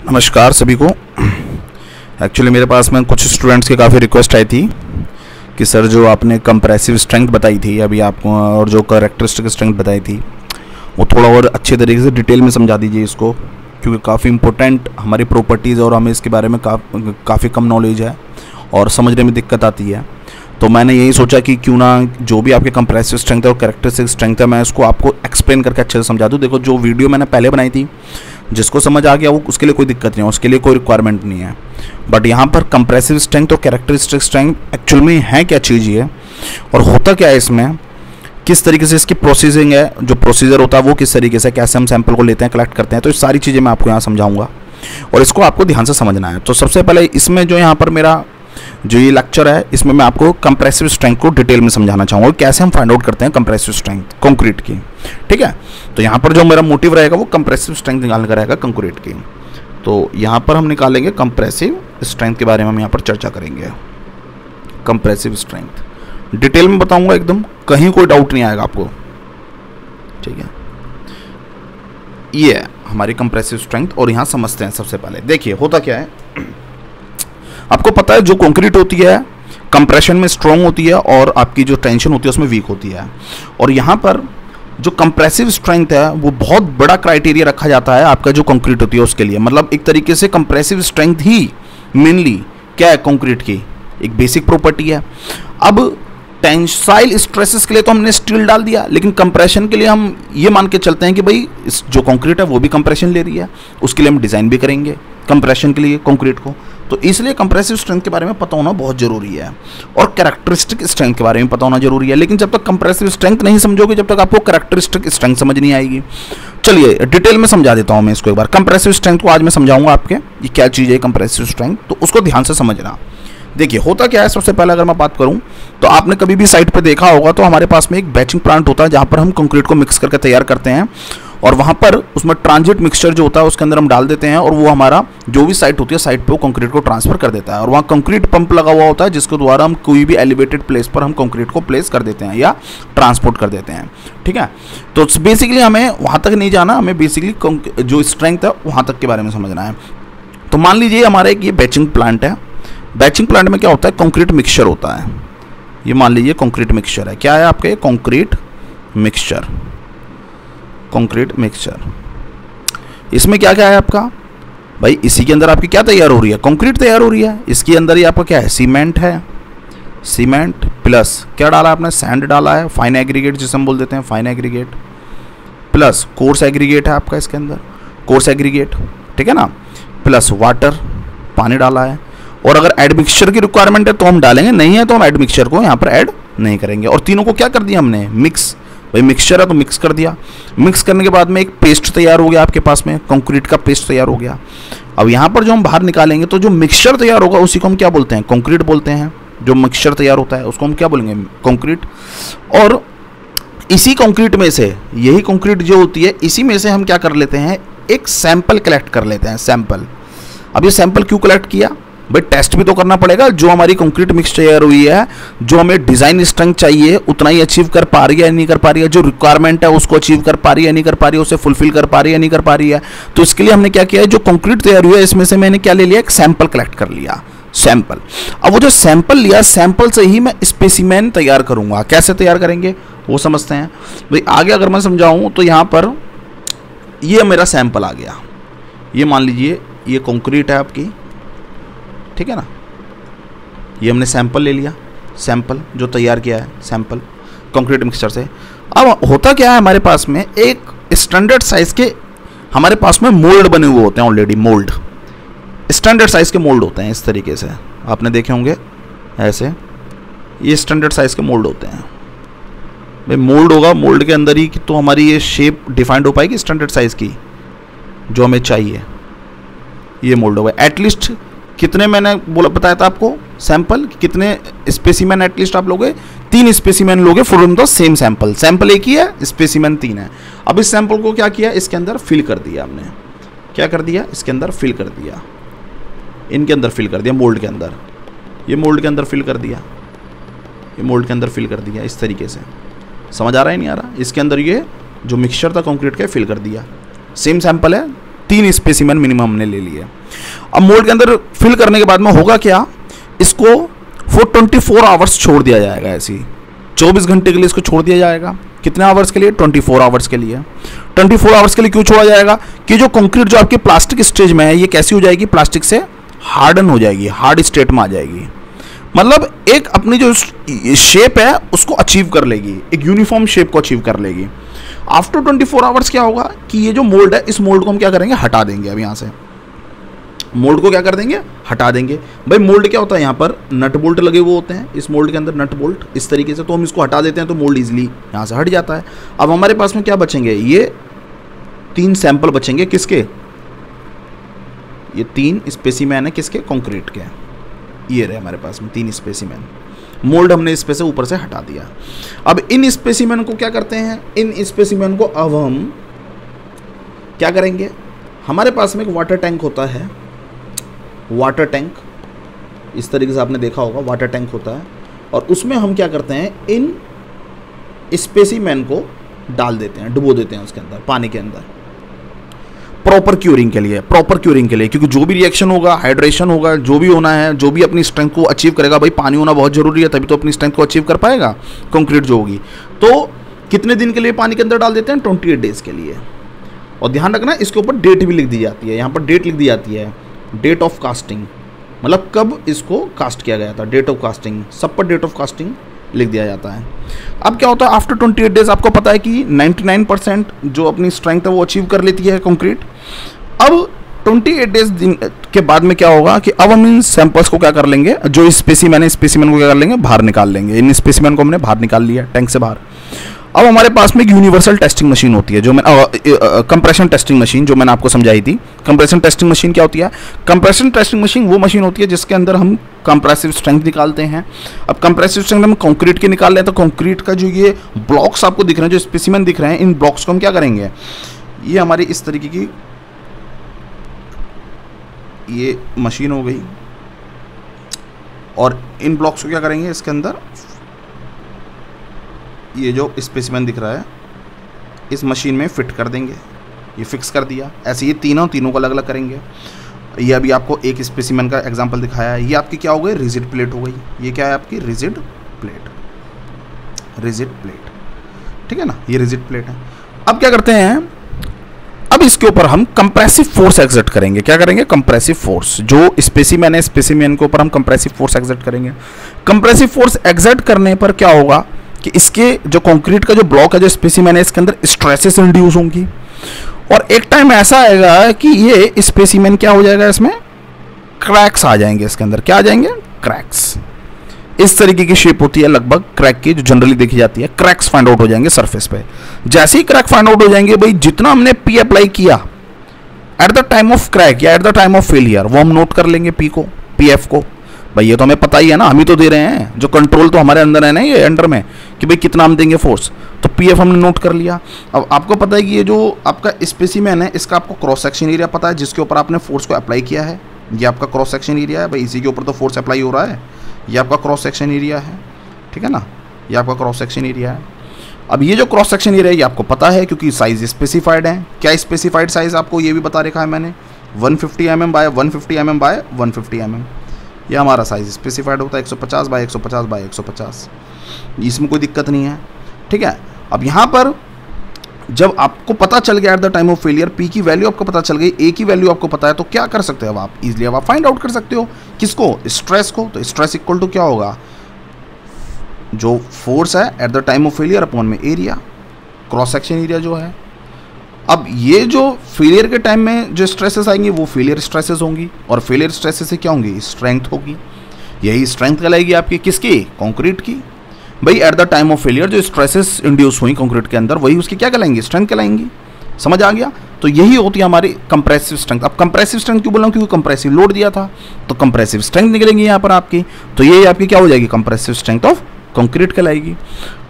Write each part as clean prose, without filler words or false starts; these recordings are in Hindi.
नमस्कार सभी को। एक्चुअली मेरे पास में कुछ स्टूडेंट्स की काफ़ी रिक्वेस्ट आई थी कि सर जो आपने कंप्रेसिव स्ट्रेंथ बताई थी अभी आपको और जो कैरेक्टरिस्टिक स्ट्रेंथ बताई थी वो थोड़ा और अच्छे तरीके से डिटेल में समझा दीजिए इसको, क्योंकि काफ़ी इंपॉर्टेंट हमारी प्रॉपर्टीज़ और हमें इसके बारे में काफ़ी कम नॉलेज है और समझने में दिक्कत आती है। तो मैंने यही सोचा कि क्यों ना जो भी आपके कंप्रेसिव स्ट्रेंथ है और कैरेक्टरिस्टिक स्ट्रेंथ है मैं इसको आपको एक्सप्लेन करके अच्छे से समझा दूँ। देखो जो वीडियो मैंने पहले बनाई थी जिसको समझ आ गया वो उसके लिए कोई दिक्कत नहीं है, उसके लिए कोई रिक्वायरमेंट नहीं है। बट यहाँ पर कंप्रेसिव स्ट्रेंथ और कैरेक्टरिस्टिक स्ट्रेंथ एक्चुअल में है क्या चीज़ ये और होता क्या है इसमें, किस तरीके से इसकी प्रोसेसिंग है, जो प्रोसीजर होता है वो किस तरीके से, कैसे हम सैंपल को लेते हैं, कलेक्ट करते हैं, तो ये सारी चीज़ें मैं आपको यहाँ समझाऊंगा और इसको आपको ध्यान से समझना है। तो सबसे पहले इसमें जो यहाँ पर मेरा जो ये लेक्चर है इसमें मैं आपको कंप्रेसिव स्ट्रेंथ को डिटेल में समझाना चाहूँगा, कैसे हम फाइंड आउट करते हैं कंप्रेसिव स्ट्रेंथ कंक्रीट की। ठीक है, तो यहाँ पर जो मेरा मोटिव रहेगा वो कंप्रेसिव स्ट्रेंथ निकालने का रहेगा कंक्रीट की। तो यहाँ पर हम निकालेंगे कंप्रेसिव स्ट्रेंथ के बारे में हम यहाँ पर चर्चा करेंगे। कंप्रेसिव स्ट्रेंथ डिटेल में बताऊँगा, एकदम कहीं कोई डाउट नहीं आएगा आपको। ठीक है, ये है हमारी कंप्रेसिव स्ट्रेंथ और यहाँ समझते हैं। सबसे पहले देखिए होता क्या है, आपको पता है जो कंक्रीट होती है कंप्रेशन में स्ट्रॉन्ग होती है और आपकी जो टेंशन होती है उसमें वीक होती है। और यहाँ पर जो कंप्रेसिव स्ट्रेंथ है वो बहुत बड़ा क्राइटेरिया रखा जाता है आपका जो कंक्रीट होती है उसके लिए। मतलब एक तरीके से कंप्रेसिव स्ट्रेंथ ही मेनली क्या है कंक्रीट की एक बेसिक प्रॉपर्टी है। अब टेंसाइल स्ट्रेसेस के लिए तो हमने स्टील डाल दिया, लेकिन कंप्रेशन के लिए हम ये मान के चलते हैं कि भाई इस जो कंक्रीट है वो भी कंप्रेशन ले रही है, उसके लिए हम डिज़ाइन भी करेंगे कंप्रेशन के लिए कंक्रीट को। तो इसलिए कंप्रेसिव स्ट्रेंथ के बारे में पता होना बहुत जरूरी है और कैरेक्टरिस्टिक स्ट्रेंथ के बारे में पता होना जरूरी है। लेकिन जब तक कंप्रेसिव स्ट्रेंथ नहीं समझोगे जब तक आपको कैरेक्टरिस्टिक स्ट्रेंथ समझ नहीं आएगी। चलिए डिटेल में समझा देता हूं मैं इसको एक बार। कंप्रेसिव स्ट्रेंथ को आज मैं समझाऊंगा आपके ये क्या चीज़ है कंप्रेसिव स्ट्रेंथ, तो उसको ध्यान से समझना। देखिए होता क्या है, सबसे पहले अगर मैं बात करूं तो आपने कभी भी साइट पर देखा होगा तो हमारे पास में एक बैचिंग प्लांट होता है जहां पर हम कंक्रीट को मिक्स करके तैयार करते हैं और वहां पर उसमें ट्रांजिट मिक्सचर जो होता है उसके अंदर हम डाल देते हैं और वो हमारा जो भी साइट होती है साइट पे वो कंक्रीट को ट्रांसफर कर देता है। और वहाँ कंक्रीट पंप लगा हुआ होता है जिसके द्वारा हम कोई भी एलिवेटेड प्लेस पर हम कंक्रीट को प्लेस कर देते हैं या ट्रांसपोर्ट कर देते हैं। ठीक है, तो बेसिकली हमें वहाँ तक नहीं जाना, हमें बेसिकली जो स्ट्रेंथ है वहाँ तक के बारे में समझना है। तो मान लीजिए हमारा एक ये बैचिंग प्लांट है। बैचिंग प्लांट में क्या होता है, कंक्रीट मिक्सचर होता है। ये मान लीजिए कंक्रीट मिक्सचर है। क्या है आपके कंक्रीट मिक्सचर, कंक्रीट मिक्सचर। इसमें क्या क्या है आपका भाई, इसी के अंदर आपकी क्या तैयार हो रही है, कंक्रीट तैयार हो रही है। इसके अंदर ही आपका क्या है, सीमेंट है, सीमेंट प्लस क्या डाला आपने, सैंड डाला है, फाइन एग्रीगेट जिसे हम बोल देते हैं fine aggregate, plus coarse aggregate है आपका इसके अंदर, कोर्स एग्रीगेट। ठीक है ना, प्लस वाटर पानी डाला है। और अगर एड मिक्सचर की रिक्वायरमेंट है तो हम डालेंगे, नहीं है तो हम एड मिक्सचर को यहाँ पर ऐड नहीं करेंगे। और तीनों को क्या कर दिया हमने, मिक्स। भाई मिक्सचर है तो मिक्स कर दिया। मिक्स करने के बाद में एक पेस्ट तैयार हो गया आपके पास में, कंक्रीट का पेस्ट तैयार हो गया। अब यहाँ पर जो हम बाहर निकालेंगे तो जो मिक्सचर तैयार होगा उसी को हम क्या बोलते हैं, कंक्रीट बोलते हैं। जो मिक्सचर तैयार होता है उसको हम क्या बोलेंगे, कंक्रीट। और इसी कंक्रीट में से, यही कंक्रीट जो होती है इसी में से हम क्या कर लेते हैं, एक सैंपल कलेक्ट कर लेते हैं, सैंपल। अब ये सैंपल क्यों कलेक्ट किया भाई, टेस्ट भी तो करना पड़ेगा। जो हमारी कंक्रीट मिक्स तैयार हुई है, जो हमें डिज़ाइन स्ट्रेंथ चाहिए उतना ही अचीव कर पा रही है या नहीं कर पा रही है, जो रिक्वायरमेंट है उसको अचीव कर पा रही है या नहीं कर पा रही है, उसे फुलफिल कर पा रही है या नहीं कर पा रही है। तो इसके लिए हमने क्या किया है, जो कंक्रीट तैयार हुई है इसमें से मैंने क्या ले लिया, एक सैंपल कलेक्ट कर लिया, सैंपल। अब वो जो सैंपल लिया, सैंपल से ही मैं स्पेसिमेन तैयार करूँगा। कैसे तैयार करेंगे वो समझते हैं भाई। आगे अगर मैं समझाऊँ तो यहाँ पर ये मेरा सैंपल आ गया। ये मान लीजिए ये कंक्रीट है आपकी, ठीक है ना, ये हमने सैंपल ले लिया, सैंपल जो तैयार किया है सैंपल कंक्रीट मिक्सचर से। अब होता क्या है, हमारे पास में एक स्टैंडर्ड साइज के हमारे पास में मोल्ड बने हुए होते हैं ऑलरेडी। मोल्ड स्टैंडर्ड साइज के मोल्ड होते हैं, इस तरीके से आपने देखे होंगे ऐसे, ये स्टैंडर्ड साइज के मोल्ड होते हैं। भाई मोल्ड होगा, मोल्ड के अंदर ही तो हमारी ये शेप डिफाइंड हो पाएगी स्टैंडर्ड साइज की जो हमें चाहिए। ये मोल्ड होगा। एटलीस्ट कितने मैंने बोला बताया था आपको, सैंपल कितने स्पेसिमेन एटलीस्ट आप लोगे, 3 स्पेसिमेन लोगे from the same sample. Sample एक ही है, स्पेसिमेन 3 है। अब इस सैंपल को क्या किया, इसके अंदर फिल कर दिया हमने। क्या कर दिया, इसके अंदर फिल कर दिया, इनके अंदर फिल कर दिया, मोल्ड के अंदर। ये मोल्ड के अंदर फिल कर दिया, ये मोल्ड के अंदर फिल कर दिया, इस तरीके से। समझ आ रहा है नहीं आ रहा, इसके अंदर ये जो मिक्सचर था कंक्रीट का फिल कर दिया। सेम सैंपल है, 3 स्पेसिमेन मिनिमम हमने ले लिए। अब मोल्ड के अंदर फिल करने के बाद में होगा क्या, इसको फॉर 24 आवर्स छोड़ दिया जाएगा। ऐसे ही 24 घंटे के लिए इसको छोड़ दिया जाएगा। कितने आवर्स के लिए? 24 आवर्स के लिए। 24 आवर्स के लिए क्यों छोड़ा जाएगा कि जो कंक्रीट जो आपकी प्लास्टिक स्टेज में है ये कैसी हो जाएगी, प्लास्टिक से हार्डन हो जाएगी, हार्ड स्टेट में आ जाएगी। मतलब एक अपनी जो शेप है उसको अचीव कर लेगी, एक यूनिफॉर्म शेप को अचीव कर लेगी। आफ्टर 24 आवर्स क्या होगा कि ये जो मोल्ड है इस मोल्ड को हम क्या करेंगे, हटा देंगे। अब यहाँ से मोल्ड को क्या कर देंगे, हटा देंगे। भाई मोल्ड क्या होता है, यहाँ पर नट बोल्ट लगे हुए होते हैं, इस मोल्ड के अंदर नट बोल्ट इस तरीके से, तो हम इसको हटा देते हैं तो मोल्ड इजीली यहाँ से हट जाता है। अब हमारे पास में क्या बचेंगे, ये 3 सैंपल बचेंगे। किसके? ये 3 स्पेसिमेन है किसके, कंक्रीट के। ये रहे हमारे पास में 3 स्पेसिमेन। मोल्ड हमने इस पे से ऊपर से हटा दिया। अब इन स्पेसिमेन को क्या करते हैं, इन स्पेसिमेन को अब हम क्या करेंगे, हमारे पास में एक वाटर टैंक होता है, वाटर टैंक इस तरीके से आपने देखा होगा, वाटर टैंक होता है, और उसमें हम क्या करते हैं, इन स्पेसिमेन को डाल देते हैं, डुबो देते हैं उसके अंदर, पानी के अंदर, प्रॉपर क्यूरिंग के लिए, प्रॉपर क्यूरिंग के लिए। क्योंकि जो भी रिएक्शन होगा, हाइड्रेशन होगा, जो भी होना है, जो भी अपनी स्ट्रेंथ को अचीव करेगा, भाई पानी होना बहुत जरूरी है, तभी तो अपनी स्ट्रेंथ को अचीव कर पाएगा कंक्रीट जो होगी। तो कितने दिन के लिए पानी के अंदर डाल देते हैं, 28 डेज के लिए। और ध्यान रखना इसके ऊपर डेट भी लिख दी जाती है, यहाँ पर डेट लिख दी जाती है, डेट ऑफ कास्टिंग, मतलब कब इसको कास्ट किया गया था, डेट ऑफ कास्टिंग, सब पर डेट ऑफ कास्टिंग लिख दिया जाता है। अब क्या होता है, आफ्टर 28 डेज आपको पता है कि 99% जो अपनी स्ट्रेंथ है वो अचीव कर लेती है कंक्रीट। अब 28 डेज दिन के बाद में क्या होगा कि अब हम इन सैंपल्स को क्या कर लेंगे, जो स्पेसिमेन है, स्पेसिमेन को क्या कर लेंगे, बाहर निकाल लेंगे। इन स्पेसिमेन को हमने बाहर निकाल लिया टैंक से बाहर। अब हमारे पास में एक यूनिवर्सल टेस्टिंग मशीन होती है, जो मैं कंप्रेशन टेस्टिंग मशीन जो मैंने आपको समझाई थी। कंप्रेशन टेस्टिंग मशीन क्या होती है, कंप्रेशन टेस्टिंग मशीन वो मशीन होती है जिसके अंदर हम कंप्रेसिव स्ट्रेंथ निकालते हैं। अब कंप्रेसिव स्ट्रेंथ हम कंक्रीट के निकाल रहे हैं, तो कंक्रीट का जो ये ब्लॉक्स आपको दिख रहे हैं, जो स्पेसिमेन दिख रहे हैं, इन ब्लॉक्स को हम क्या करेंगे, ये हमारी इस तरीके की ये मशीन हो गई, और इन ब्लॉक्स को क्या करेंगे, इसके अंदर ये जो स्पेसिमेन दिख रहा है इस मशीन में फिट कर देंगे। ये फिक्स कर दिया। ऐसे ये तीनों को अलग अलग करेंगे। ये अभी आपको एक स्पेसिमेन का एग्जांपल दिखाया है। ये आपकी क्या हो गई, रिजिड प्लेट हो गई। ये क्या है आपकी, रिजिड प्लेट, रिजिड प्लेट, ठीक है ना, ये रिजिड प्लेट है। अब क्या करते हैं, अब इसके ऊपर हम कंप्रेसिव फोर्स एक्सर्ट करेंगे। क्या करेंगे, कंप्रेसिव फोर्स। जो स्पेसिमेन है, स्पेसिमेन के ऊपर हम कंप्रेसिव फोर्स एक्सर्ट करेंगे। कंप्रेसिव फोर्स एक्सर्ट करने पर क्या होगा कि इसके जो कंक्रीट का जो ब्लॉक है, जो स्पेसिमेन है, इसके अंदर स्ट्रेसेस इंड्यूस होंगी, और एक टाइम ऐसा आएगा कि ये स्पेसिमेन क्या हो जाएगा, इसमें क्रैक्स आ जाएंगे। इसके अंदर क्या आ जाएंगे, क्रैक्स। इस तरीके की शेप होती है लगभग क्रैक की, जो जनरली देखी जाती है। क्रैक्स फाइंड आउट हो जाएंगे सरफेस पे। जैसे ही क्रैक फाइंड आउट हो जाएंगे, भाई जितना हमने पी अप्लाई किया at the time of crack या at the time of failure, वो हम नोट कर लेंगे पी को, पीएफ को। भाई ये तो हमें पता ही है ना, हम ही तो दे रहे हैं, जो कंट्रोल तो हमारे अंदर है ना, ये अंडर में, कि भाई कितना हम देंगे फोर्स, तो पीएफ हमने नोट कर लिया। अब आपको पता है कि ये जो आपका स्पेसिमेन है, इसका आपको क्रॉस सेक्शन एरिया पता है, जिसके ऊपर आपने फोर्स को अप्लाई किया है। ये आपका क्रॉस सेक्शन एरिया है, भाई इसी के ऊपर तो फोर्स अप्लाई हो रहा है। ये आपका क्रॉस सेक्शन एरिया है, ठीक है ना, ये आपका क्रॉस सेक्शन एरिया है। अब ये जो क्रॉस सेक्शन एरिया है ये आपको पता है, क्योंकि साइज स्पेसिफाइड है। क्या स्पेसिफाइड साइज आपको ये भी बता रखा है मैंने, 150 mm by 150 mm by 150 mm। ये हमारा साइज स्पेसिफाइड होता है 150 बाय 150 बाय 150। इसमें कोई दिक्कत नहीं है, ठीक है। अब यहाँ पर जब आपको पता चल गया eight the time of failure, P की वैल्यू आपको पता चल गई, ए की वैल्यू आपको पता है, तो क्या कर सकते हो अब आप इजीली, अब आप फाइंड आउट कर सकते हो किसको, स्ट्रेस को। तो स्ट्रेस इक्वल टू क्या होगा, जो फोर्स है eight the time of failure upon में एरिया, क्रॉस सेक्शन एरिया जो है। अब ये जो फेलियर के टाइम में जो स्ट्रेसेस आएंगी वो फेलियर स्ट्रेसेस होंगी, और फेलियर स्ट्रेसेस से क्या होंगी, स्ट्रेंथ होगी। यही स्ट्रेंथ कहलाएगी आपकी किसकी, कंक्रीट की। भाई eight the time of failure जो स्ट्रेसेस इंड्यूस हुई कंक्रीट के अंदर, वही उसकी क्या कहलाएंगी, स्ट्रेंथ कहलाएंगी। समझ आ गया। तो यही होती है हमारी कंप्रेसिव स्ट्रेंथ। अब कंप्रेसिव स्ट्रेंथ क्यों बोल रहा हूँ, क्योंकि कंप्रेसिव लोड दिया था, तो कंप्रेसिव स्ट्रेंथ निकलेंगी यहाँ पर आपकी। तो यही आपकी क्या हो जाएगी, कंप्रेसिव स्ट्रेंथ ऑफ कंक्रीट कहलाएगी।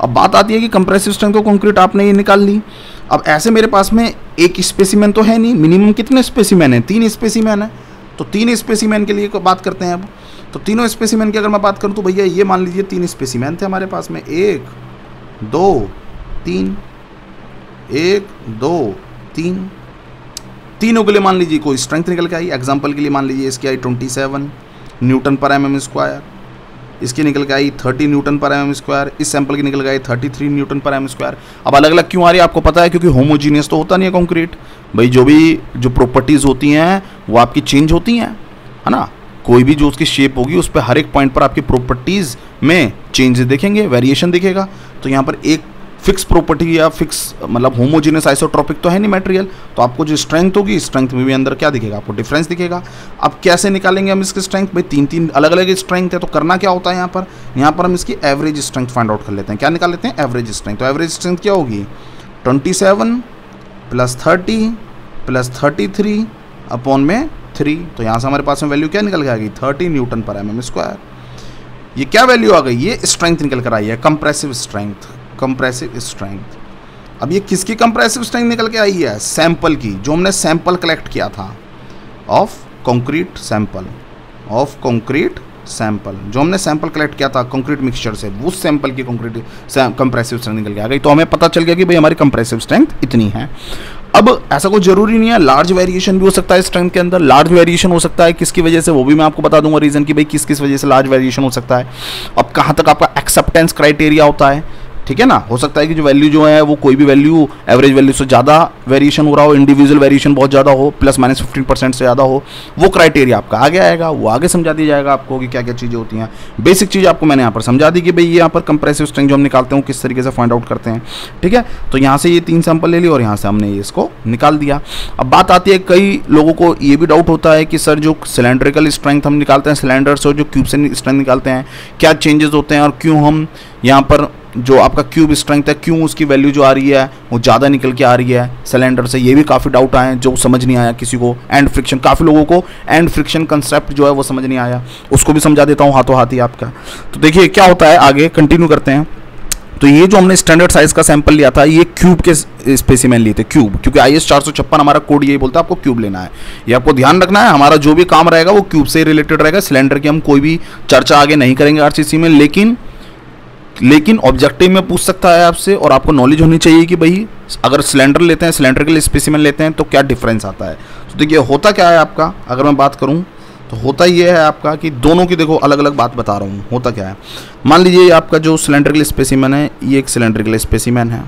अब बात आती है कि कंप्रेसिव स्ट्रेंथ ऑफ कंक्रीट आपने ये निकाल ली। अब ऐसे मेरे पास में एक स्पेसिमेन तो है नहीं, मिनिमम कितने स्पेसिमेन है, 3 स्पेसिमेन है। तो 3 स्पेसिमेन के लिए बात करते हैं अब। तो तीनों स्पेसिमेन की अगर मैं बात करूं तो भैया ये मान लीजिए 3 स्पेसिमेन थे हमारे पास में, 1 2 3, 1 2 3, तीनों के लिए मान लीजिए कोई स्ट्रेंथ निकल के आई। एग्जांपल के लिए मान लीजिए इसकी आई 27 न्यूटन पर mm स्क्वायर, इसकी निकल के आई 30 न्यूटन पर mm स्क्वायर, इस सैंपल की निकल के आई 33 न्यूटन पर mm स्क्वायर। अब अलग अलग क्यों आ रही है आपको पता है, क्योंकि होमोजीनियस तो होता नहीं है कंक्रीट भाई। जो प्रॉपर्टीज़ होती हैं वो आपकी चेंज होती हैं, है ना। कोई भी जो उसकी शेप होगी उस पर हर एक पॉइंट पर आपकी प्रॉपर्टीज़ में चेंज दिखेंगे, वेरिएशन दिखेगा। तो यहाँ पर एक फिक्स प्रॉपर्टी या फिक्स मतलब होमोजीनियस आइसोट्रोपिक तो है नहीं मटेरियल, तो आपको जो स्ट्रेंथ होगी स्ट्रेंथ में भी अंदर क्या दिखेगा, आपको डिफरेंस दिखेगा। अब कैसे निकालेंगे हम इसकी स्ट्रेंथ भाई, तीन अलग अलग स्ट्रेंथ है। तो करना क्या होता है यहाँ पर हम इसकी एवरेज स्ट्रेंथ फाइंड आउट कर लेते हैं। क्या निकाल लेते हैं, एवरेज स्ट्रेंथ। तो एवरेज स्ट्रेंथ क्या होगी, 27 + 30 + 33 अपॉन में 3। तो यहाँ से हमारे पास में वैल्यू क्या निकल के आ गई, 30 न्यूटन पर mm स्क्वायर। ये क्या वैल्यू आ गई, ये स्ट्रेंथ निकल कर आई है, कंप्रेसिव स्ट्रेंथ। कंप्रेसिव स्ट्रेंथ, अब ये किसकी कंप्रेसिव स्ट्रेंथ निकल के आई है, सैंपल की, जो हमने सैंपल कलेक्ट किया था ऑफ कंक्रीट सैंपल, जो हमने सैंपल कलेक्ट किया था कंक्रीट मिक्सचर से, उस सैंपल की कंप्रेसिव स्ट्रेंथ निकल के आ गई। तो हमें पता चल गया कि भाई हमारी कंप्रेसिव स्ट्रेंथ इतनी है। अब ऐसा कोई जरूरी नहीं है, लार्ज वेरिएशन भी हो सकता है स्ट्रेंथ के अंदर। लार्ज वेरिएशन हो सकता है किसकी वजह से, वो भी मैं आपको बता दूंगा रीजन कि भाई किस किस वजह से लार्ज वेरिएशन हो सकता है। अब कहाँ तक आपका एक्सेप्टेंस क्राइटेरिया होता है, ठीक है ना। हो सकता है कि जो वैल्यू जो है वो कोई भी वैल्यू एवरेज वैल्यू से ज़्यादा वेरिएशन हो रहा हो, इंडिविजुअल वेरिएशन बहुत ज़्यादा हो, ±15% से ज़्यादा हो, वो क्राइटेरिया आपका आगे आएगा, वो आगे समझा दिया जाएगा आपको कि क्या क्या चीज़ें होती हैं। बेसिक चीज़ आपको मैंने यहाँ पर समझा दी कि भाई यहाँ पर कंप्रेसिव स्ट्रेंथ जो हम निकालते हैं किस तरीके से फाइंड आउट करते हैं, ठीक है। तो यहाँ से ये 3 सैंपल ले ली और यहाँ से हमने इसको निकाल दिया। अब बात आती है, कई लोगों को ये भी डाउट होता है कि सर जो सिलेंड्रिकल स्ट्रेंथ हम निकालते हैं सिलेंडर से, जो क्यूब से स्ट्रेंथ निकालते हैं, क्या चेंजेस होते हैं और क्यों हम यहाँ पर जो आपका क्यूब स्ट्रेंथ है क्यों उसकी वैल्यू जो आ रही है वो ज़्यादा निकल के आ रही है सिलेंडर से। ये भी काफ़ी डाउट आए जो समझ नहीं आया किसी को। एंड फ्रिक्शन, काफ़ी लोगों को एंड फ्रिक्शन कंसेप्ट जो है वो समझ नहीं आया, उसको भी समझा देता हूँ हाथों हाथ ही आपका। तो देखिए क्या होता है, आगे कंटिन्यू करते हैं। तो ये जो हमने स्टैंडर्ड साइज का सैंपल लिया था, ये क्यूब के स्पेसिमेन लिए थे, क्यूब, क्योंकि IS 456 हमारा कोड यही बोलता है आपको क्यूब लेना है। ये आपको ध्यान रखना है, हमारा जो भी काम रहेगा वो क्यूब से रिलेटेड रहेगा। सिलेंडर की हम कोई भी चर्चा आगे नहीं करेंगे RCC में, लेकिन ऑब्जेक्टिव में पूछ सकता है आपसे, और आपको नॉलेज होनी चाहिए कि भाई अगर सिलेंडर लेते हैं, सिलेंडर के लिए स्पेसिमेन लेते हैं तो क्या डिफरेंस आता है। तो देखिए होता क्या है आपका, अगर मैं बात करूं तो होता ये है आपका कि दोनों की देखो अलग अलग बात बता रहा हूं। होता क्या है, मान लीजिए आपका जो सिलेंडर के लिए स्पेसिमेन है, ये एक सिलेंडर के लिए स्पेसिमेन है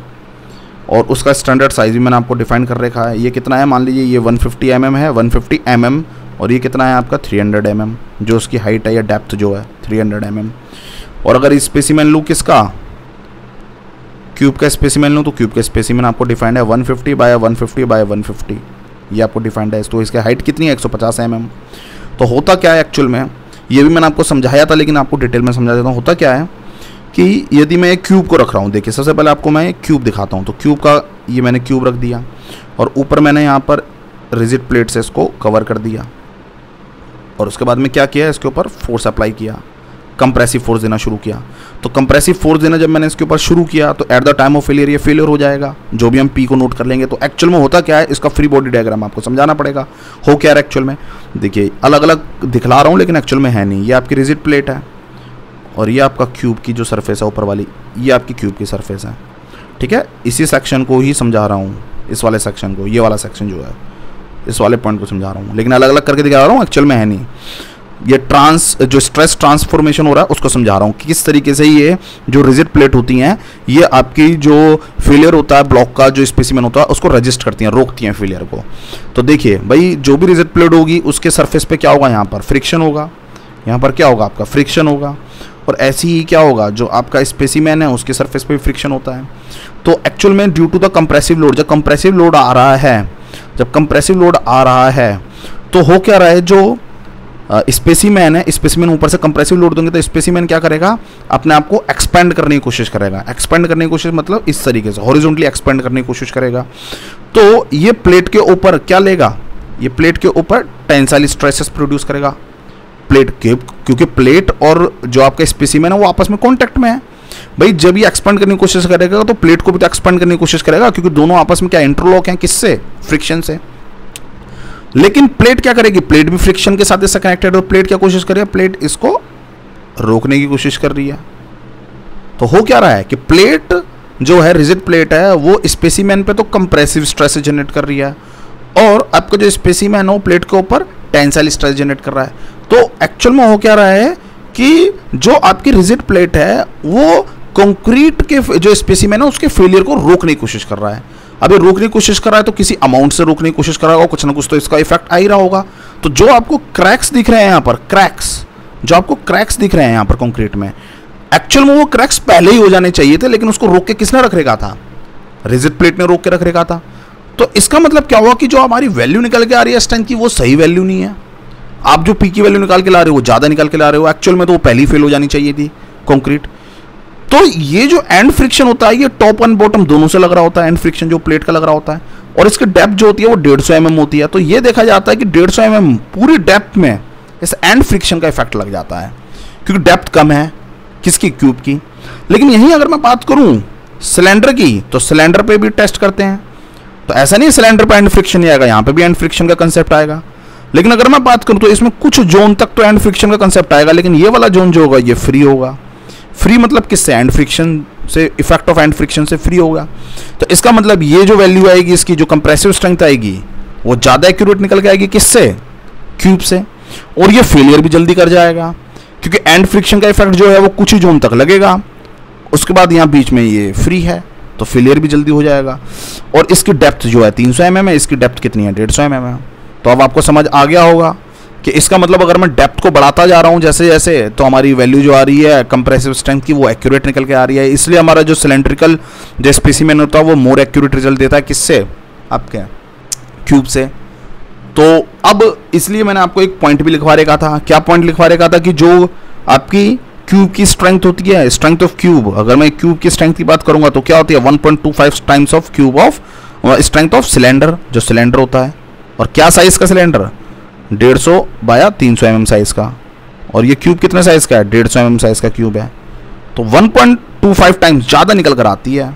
और उसका स्टैंडर्ड साइज भी मैंने आपको डिफाइन कर रखा है। ये कितना है, मान लीजिए ये 150 mm है, 150 mm, और ये कितना है आपका 300 mm, जो उसकी हाइट है या डेप्थ जो है 300 mm। और अगर स्पेसिमेन लूँ किसका, क्यूब का स्पेसिमेन लूँ, तो क्यूब का स्पेसिमेन आपको डिफाइंड है 150 बाय 150 बाय 150, ये आपको डिफाइंड है। तो इसकी हाइट कितनी है, 150 mm। तो होता क्या है एक्चुअल में, ये भी मैंने आपको समझाया था लेकिन आपको डिटेल में समझा देता हूँ। होता क्या है कि यदि मैं एक क्यूब को रख रहा हूँ, देखिए सबसे पहले आपको मैं एक क्यूब दिखाता हूँ। तो क्यूब का ये मैंने क्यूब रख दिया और ऊपर मैंने यहाँ पर रिजिड प्लेट से इसको कवर कर दिया, और उसके बाद में क्या किया, इसके ऊपर फोर्स अप्लाई किया, कंप्रेसिव फोर्स देना शुरू किया। तो कंप्रेसिव फोर्स देना जब मैंने इसके ऊपर शुरू किया तो eight the time of failure ये फेलियर हो जाएगा, जो भी हम पी को नोट कर लेंगे। तो एक्चुअल में होता क्या है, इसका फ्री बॉडी डायग्राम आपको समझाना पड़ेगा। हो क्या है एक्चुअल में, देखिए अलग अलग दिखला रहा हूँ लेकिन एक्चुअल में है नहीं। ये आपकी रिजिड प्लेट है और ये आपका क्यूब की जो सरफेस है ऊपर वाली, ये आपकी क्यूब की सरफेस है, ठीक है। इसी सेक्शन को ही समझा रहा हूँ, इस वाले सेक्शन को, ये वाला सेक्शन जो है इस वाले पॉइंट को समझा रहा हूँ, लेकिन अलग अलग करके दिखा रहा हूँ, एक्चुअल में है नहीं। ये जो स्ट्रेस ट्रांसफॉर्मेशन हो रहा है उसको समझा रहा हूँ कि किस तरीके से ये जो रिजिड प्लेट होती हैं ये आपकी जो फेलियर होता है ब्लॉक का जो स्पेसिमेन होता है उसको रजिस्ट करती हैं, रोकती हैं फेलियर को। तो देखिए भाई जो भी रिजिड प्लेट होगी उसके सरफेस पे क्या होगा, यहाँ पर फ्रिक्शन होगा, यहाँ पर क्या होगा आपका फ्रिक्शन होगा, और ऐसे ही क्या होगा जो आपका स्पेसिमेन है उसके सरफेस पे भी फ्रिक्शन होता है। तो एक्चुअल में due to the compressive load, जब कंप्रेसिव लोड आ रहा है, जब कंप्रेसिव लोड आ रहा है तो हो क्या रहा है, जो स्पेसिमेन है, स्पेसिमेन ऊपर से कंप्रेसिव लोड देंगे तो स्पेसिमेन क्या करेगा, अपने आप को एक्सपेंड करने की कोशिश करेगा। एक्सपेंड करने की कोशिश मतलब इस तरीके से हॉरिजॉन्टली एक्सपेंड करने की कोशिश करेगा। तो ये प्लेट के ऊपर क्या लेगा, ये प्लेट के ऊपर टेंसाइल स्ट्रेसेस प्रोड्यूस करेगा प्लेट के, क्योंकि प्लेट और जो आपका स्पेसिमेन है वो आपस में कॉन्टैक्ट में है। भाई जब ये एक्सपेंड करने की कोशिश करेगा तो प्लेट को भी तो एक्सपेंड करने की कोशिश करेगा, क्योंकि दोनों आपस में क्या इंटरलॉक हैं, किससे, फ्रिक्शन से। लेकिन प्लेट क्या करेगी, प्लेट भी फ्रिक्शन के साथ इससे कनेक्टेड है, और प्लेट क्या कोशिश कर रही है, प्लेट इसको रोकने की कोशिश कर रही है। तो हो क्या रहा है कि प्लेट जो है रिजिड प्लेट है वो स्पेसिमेन पे तो कंप्रेसिव स्ट्रेस जनरेट कर रही है, और आपका जो स्पेसिमेन है वो प्लेट के ऊपर टेंसाइल स्ट्रेस जनरेट कर रहा है। तो एक्चुअल में हो क्या रहा है कि जो आपकी रिजिड प्लेट है वो कंक्रीट के जो स्पेसिमेन है उसके फेलियर को रोकने की कोशिश कर रहा है। अब ये रोकने की कोशिश कर रहा है तो किसी अमाउंट से रोकने की कोशिश कर रहा होगा, कुछ ना कुछ तो इसका इफेक्ट आ ही रहा होगा। तो जो आपको क्रैक्स दिख रहे हैं यहाँ पर, जो आपको क्रैक्स दिख रहे हैं यहाँ पर कंक्रीट में, एक्चुअल में वो क्रैक्स पहले ही हो जाने चाहिए थे, लेकिन उसको रोक के किसने रख रखा था? रिजिड प्लेट ने रोक के रख रखा था। तो इसका मतलब क्या हुआ कि जो हमारी वैल्यू निकल के आ रही है स्ट्रेंथ की वो सही वैल्यू नहीं है। आप जो पी की वैल्यू निकाल के ला रहे हो वो ज़्यादा निकाल के ला रहे हो, एक्चुअल में तो वो पहले ही फेल हो जानी चाहिए थी कंक्रीट। तो ये जो एंड फ्रिक्शन होता है ये टॉप एंड बॉटम दोनों से लग रहा होता है, एंड फ्रिक्शन जो प्लेट का लग रहा होता है, और इसकी डेप्थ जो होती है वो 150 mm होती है। तो ये देखा जाता है कि 150 mm पूरी डेप्थ में इस एंड फ्रिक्शन का इफेक्ट लग जाता है, क्योंकि डेप्थ कम है किसकी? क्यूब की। लेकिन यहीं अगर मैं बात करूं सिलेंडर की, तो सिलेंडर पे भी टेस्ट करते हैं, तो ऐसा नहीं सिलेंडर पे एंड फ्रिक्शन नहीं आएगा, यहाँ पे भी एंड फ्रिक्शन का कंसेप्ट आएगा। लेकिन अगर मैं बात करूं तो इसमें कुछ जोन तक तो एंड फ्रिक्शन का कंसेप्ट आएगा, लेकिन ये वाला जोन जो होगा ये फ्री होगा। फ्री मतलब किससे? एंड फ्रिक्शन से, इफेक्ट ऑफ एंड फ्रिक्शन से फ्री होगा। तो इसका मतलब ये जो वैल्यू आएगी इसकी, जो कंप्रेसिव स्ट्रेंथ आएगी, वो ज़्यादा एक्यूरेट निकल के आएगी किससे? क्यूब से। और ये फेलियर भी जल्दी कर जाएगा, क्योंकि एंड फ्रिक्शन का इफेक्ट जो है वो कुछ ही जोन तक लगेगा, उसके बाद यहाँ बीच में ये फ्री है, तो फेलियर भी जल्दी हो जाएगा। और इसकी डेप्थ जो है 300 mm है, इसकी डेप्थ कितनी है? 150 mm है। तो अब आपको समझ आ गया होगा कि इसका मतलब अगर मैं डेप्थ को बढ़ाता जा रहा हूँ जैसे जैसे, तो हमारी वैल्यू जो आ रही है कंप्रेसिव स्ट्रेंथ की वो एक्यूरेट निकल के आ रही है। इसलिए हमारा जो सिलेंड्रिकल जो स्पेसिमेन होता है वो मोर एक्यूरेट रिजल्ट देता है किससे? आपके क्यूब से। तो अब इसलिए मैंने आपको एक पॉइंट भी लिखवा रखा था। क्या पॉइंट लिखवा रखा था? कि जो आपकी क्यूब की स्ट्रेंथ होती है, स्ट्रेंथ ऑफ क्यूब, अगर मैं क्यूब की स्ट्रेंथ की बात करूंगा तो क्या होती है? 1.25 times of cube of strength of cylinder, जो सिलेंडर होता है। और क्या साइज का सिलेंडर? 150 बाया 300 mm साइज का। और ये क्यूब कितने साइज का है? 150 mm साइज का क्यूब है। तो 1.25 टाइम्स ज़्यादा निकल कर आती है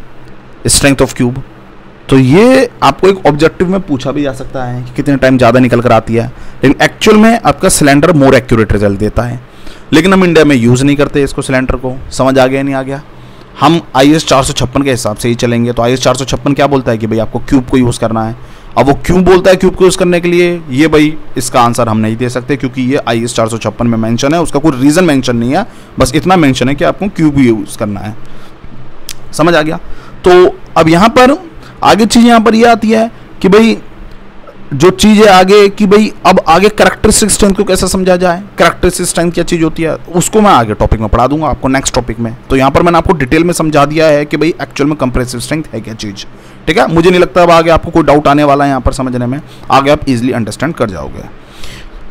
स्ट्रेंथ ऑफ क्यूब। तो ये आपको एक ऑब्जेक्टिव में पूछा भी जा सकता है कि कितने टाइम ज़्यादा निकल कर आती है, लेकिन एक्चुअल में आपका सिलेंडर मोर एक्यूरेट रिजल्ट देता है। लेकिन हम इंडिया में यूज़ नहीं करते इसको, सिलेंडर को। समझ आ गया नहीं आ गया? हम IS 456 के हिसाब से ही चलेंगे। तो IS 456 क्या बोलता है कि भाई आपको क्यूब को यूज़ करना है। अब वो क्यों बोलता है क्यूब को यूज़ करने के लिए, ये भाई इसका आंसर हम नहीं दे सकते, क्योंकि ये IS 456 में मेंशन है, उसका कोई रीज़न मेंशन नहीं है, बस इतना मेंशन है कि आपको क्यूब यूज़ करना है। समझ आ गया? तो अब यहाँ पर आगे चीज़ यहाँ पर ये आती है कि भाई जो चीज़ है आगे कि भाई अब आगे कैरेक्टरिस्टिक स्ट्रेंथ को कैसे समझा जाए, कैरेक्टरिस्टिक स्ट्रेंथ क्या चीज़ होती है, उसको मैं आगे टॉपिक में पढ़ा दूंगा आपको नेक्स्ट टॉपिक में। तो यहाँ पर मैंने आपको डिटेल में समझा दिया है कि भाई एक्चुअल में कंप्रेसिव स्ट्रेंथ है क्या चीज़। ठीक है, मुझे नहीं लगता अब आगे आपको कोई डाउट आने वाला है यहाँ पर समझने में, आगे आप इजीली अंडरस्टैंड कर जाओगे।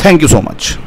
Thank you so much.